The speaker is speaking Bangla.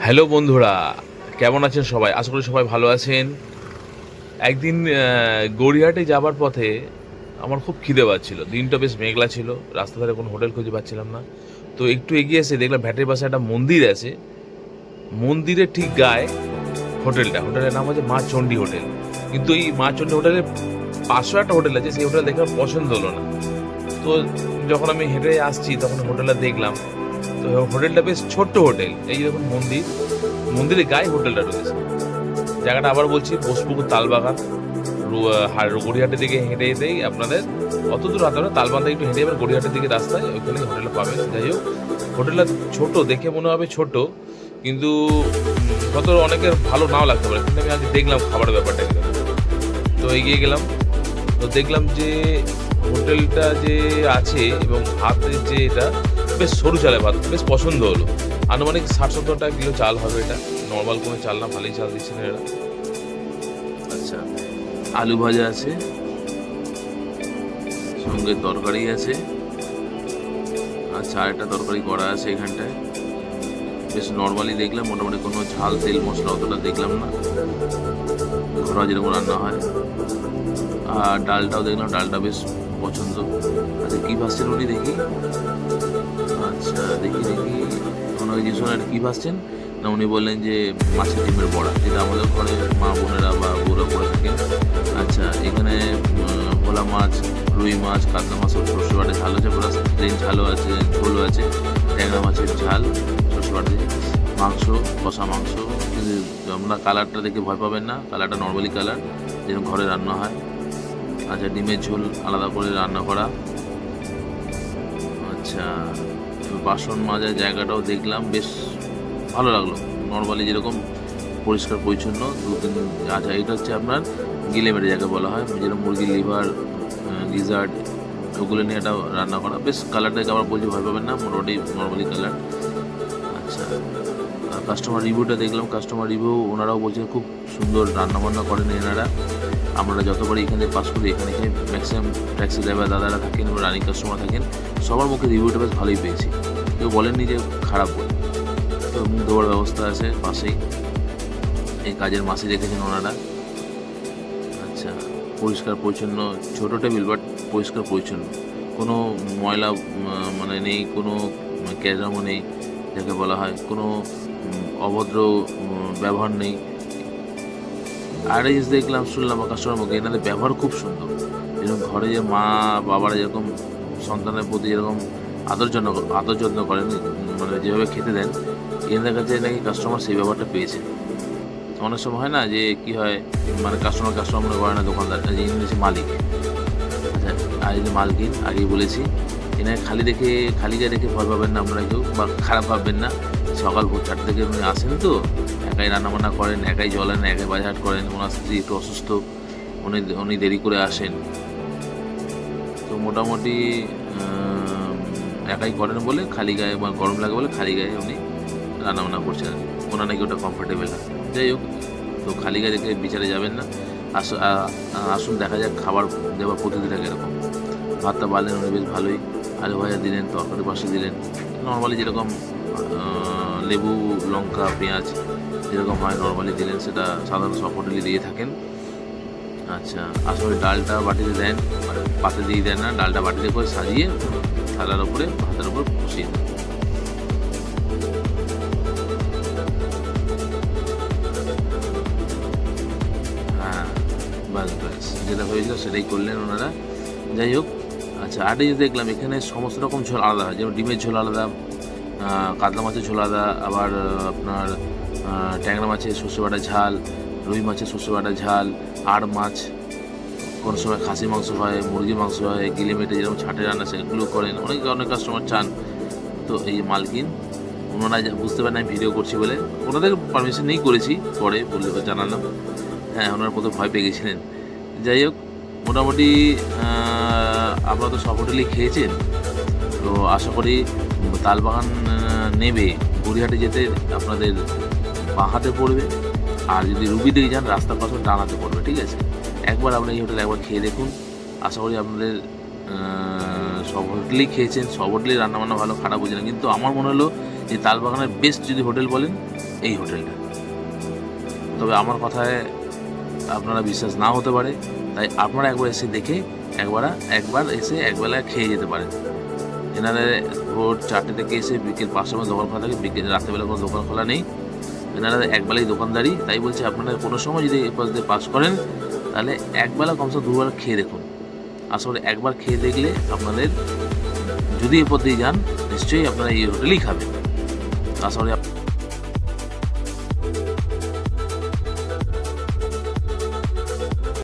হ্যালো বন্ধুরা, কেমন আছেন সবাই? আশা করি সবাই ভালো আছেন। একদিন গড়িয়াহাটে যাবার পথে আমার খুব খিদে পাচ্ছিল। দিনটা বেশ মেঘলা ছিল, রাস্তার ধারে কোনো হোটেল খুঁজে পাচ্ছিলাম না। তো একটু এগিয়ে এসে দেখলাম ভ্যাটের পাশে একটা মন্দির আছে। মন্দিরের ঠিক গায়ে হোটেলের নাম হচ্ছে মা চণ্ডী হোটেল। কিন্তু এই মা চণ্ডী হোটেলের পাশেও একটা হোটেল আছে, সেই হোটেল দেখে আমার পছন্দ হলো না। তো যখন আমি হেঁটে আসছি তখন হোটেলটা দেখলাম। তো হোটেলটা বেশ ছোট্ট হোটেল, এই যে দেখুন মন্দিরের গায়ে হোটেলটা রয়েছে। জায়গাটা আবার বলছি, বোসপুকুর তালবাগান, গড়িয়াহাটের দিকে হেঁটে যেতেই আপনাদের অত দূর হাতে না, তালবাগান থেকে একটু হেঁটে যাবেন গড়িয়াহাটের দিকে রাস্তায়, ওইখানে হোটেলটা পাবেন। যাই হোক, হোটেলটা ছোট, দেখে মনে হবে ছোট, কিন্তু হয়তো অনেকের ভালো নাও লাগতে পারে। কিন্তু আমি আজ দেখলাম খাবারের ব্যাপারটা কিরকম। তো এগিয়ে গেলাম, তো দেখলাম যে হোটেলটা যে আছে এবং ভাতের যে এটা বেশ সরু চালের ভাত, বেশ পছন্দ হলো। আনুমানিক 60-70 টাকা কিলো চাল হবে এটা, নর্মাল কোনো চাল না, ভালোই চাল দিচ্ছেন এরা। আচ্ছা, আলু ভাজা আছে, সঙ্গে তরকারি আছে, আচ্ছা আরেকটা তরকারি করা আছে এখানটায়। বেশ নর্মালি দেখলাম, মোটামুটি কোনো ঝাল তেল মশলা অতটা দেখলাম না, ঘরোয়া যেরকম রান্না হয়। আর ডালটাও দেখলাম, ডালটা বেশ পছন্দ। আচ্ছা কী ভাসছেন উনি দেখি, আচ্ছা দেখি ওনাকে জিজ্ঞেস করলেন কী ভাসছেন না, উনি বললেন যে মাছের ডিমের বড়া, যেটা আমাদের ঘরে মা বোনেরা বা বউরা করে থাকেন। আচ্ছা এখানে ভোলা মাছ, রুই মাছ, কাতলা মাছ, সরষে বাটা ঝাল আছে, প্লাস প্লেন ঝালও আছে, ঝোলও আছে, ট্যাংরা মাছের ঝাল, সরষে বাটা দিয়ে মাংস, কষা মাংস। কিন্তু আমরা কালারটা দেখে ভয় পাবেন না, কালারটা নর্মালি কালার যেরকম ঘরে রান্না হয়। আচ্ছা ডিমের ঝোল আলাদা করে রান্না করা। আচ্ছা বাসন মাজার জায়গাটাও দেখলাম, বেশ ভালো লাগলো, নর্মালি যেরকম পরিষ্কার পরিচ্ছন্ন। দু-তিন, আচ্ছা এটা হচ্ছে আপনার গিলেমেটে যাকে বলা হয়, যেরকম মুরগির লিভার, গিজার্ড, ওগুলো নিয়ে এটা রান্না করা। বেশ কালারটাকে আবার বলছি ভয় পাবেন না, মোটামুটি নর্মালি কালার। আচ্ছা কাস্টমার রিভিউটা দেখলাম, কাস্টমার রিভিউ ওনারাও বলছেন খুব সুন্দর রান্নাবান্না করেন এনারা। আমরা যতবারই এখানে পাস করি, এখানে ম্যাক্সিমাম ট্যাক্সি ড্রাইভার দাদারা থাকেন এবং রানিং কাস্টমার থাকেন, সবার মুখে রিভিউটা বেশ ভালোই পেয়েছি, কেউ বলেননি যে খারাপ বলে। তো মুখ ধোয়ার ব্যবস্থা আছে পাশেই, এই কাজের মাসি রেখেছেন ওনারা। আচ্ছা পরিষ্কার পরিচ্ছন্ন, ছোটো টেবিল বাট পরিষ্কার পরিচ্ছন্ন, কোনো ময়লা মানে নেই, কোনো ক্যাজামও নেই যাকে বলা হয়, কোনো অভদ্র ব্যবহার নেই। আর এই দেখলাম, শুনলাম কাস্টমার মুখে এনাদের ব্যবহার খুব সুন্দর। যেরকম ঘরে যে মা বাবারা যেরকম সন্তানের প্রতি যেরকম আদর যত্ন করেন, মানে যেভাবে খেতে দেন, এনাদের কাছে নাকি কাস্টমার সেই ব্যাপারটা পেয়েছে। অনেক সময় হয় না যে কী হয়, মানে কাস্টমার মনে করে না দোকানদার, যে ইনি হচ্ছে মালিক। আচ্ছা আর এই যে মালকিন, আগেই বলেছি, এনাকে খালি গায়ে দেখে ভয় পাবেন না আপনারা কেউ, বা খারাপ ভাববেন না। সকাল ভোর 4টে থেকে উনি আসেন, তো একাই রান্নাবান্না করেন, একাই জলেন, একাই বাজার করেন। ওনার স্ত্রী একটু অসুস্থ, উনি দেরি করে আসেন, তো মোটামুটি একাই করেন বলে খালি গায়ে, মানে গরম লাগে বলে খালি গায়ে উনি রান্নাবান্না করছেন আর কি। ওনার নাকি ওটা কমফোর্টেবল না। যাই হোক, তো খালি গায়ে দেখে বিচারে যাবেন না, আসুন দেখা যাক খাবার দেওয়ার পদ্ধতিটা কীরকম। ভাতটা বাড়লেন উনি বেশ ভালোই, আলু ভাজা দিলেন, তরকারি পাশে দিলেন, নর্মালি যেরকম লেবু লঙ্কা পেঁয়াজ যেরকম হয় নর্মালি দিলেন, সেটা সাধারণ সব হোটেলে দিয়ে থাকেন। আচ্ছা আসলে ডালটা বাটিতে দেন, পাতে দিয়ে দেন না, ডালটা বাটিতে করে সাজিয়ে থালার উপরে ভাতের উপর বসিয়ে দেন। হ্যাঁ ব্যাস যেটা হয়েছিল সেটাই করলেন ওনারা। যাই হোক, আচ্ছা আটে যে দেখলাম এখানে সমস্ত রকম ঝোল আলাদা হয়, যেমন ডিমের ঝোল আলাদা, কাতলা মাছের ঝোল আলাদা, আবার আপনার ট্যাংরা মাছের সর্ষে বাটা ঝাল, রুই মাছের সর্ষে বাটা ঝাল, আর মাছ, কোনো সময় খাসি মাংস হয়, মুরগি মাংস হয়, গিলেমেটে যেরকম ছাটে রান্না সেগুলো করেন, অনেক কাস্টমার চান। তো এই মালকিন ওনারা বুঝতে পারেন আমি ভিডিও করছি বলে, ওনাদের পারমিশন নিয়েই করেছি, পরে বললে জানালাম। হ্যাঁ ওনারা প্রথমে ভয় পেয়ে গেছিলেন। যাই হোক, মোটামুটি আপনারা তো সব হোটেলেই খেয়েছেন, তো আশা করি তালবাগান নেবে গড়িয়াহাটে যেতে আপনাদের বাঁ হাতে পড়বে, আর যদি রুবি দিকে যান রাস্তার পাশে ডান হাতে পড়বে, ঠিক আছে। একবার আপনারা এই হোটেলে একবার খেয়ে দেখুন, আশা করি আপনাদের সব হোটেলেই খেয়েছেন, সব হোটেলেই রান্নাবান্না ভালো, খারাপ বুঝে না, কিন্তু আমার মনে হলো যে তালবাগানের বেস্ট যদি হোটেল বলেন এই হোটেলটা। তবে আমার কথায় আপনারা বিশ্বাস নাও হতে পারে, তাই আপনারা একবার এসে দেখে একবার এসে একবেলা খেয়ে যেতে পারেন। এনাদের ভোর 4টে থেকে এসে বিকেল 5টার মধ্যে দোকান খোলা থাকে, বিকেল রাত্রেবেলা কোনো দোকান খোলা নেই। এনারা একবেলাই দোকানদারি, তাই বলছি আপনারা কোনো সময় যদি এই পাশ দিয়ে পাস করেন তাহলে একবেলা কমসে কম 2 বেলা খেয়ে দেখুন। আসলে একবার খেয়ে দেখলে আপনাদের, যদি এ পথ দিয়ে যান নিশ্চয়ই আপনারা এই হোটেলেই খাবেন। আসলে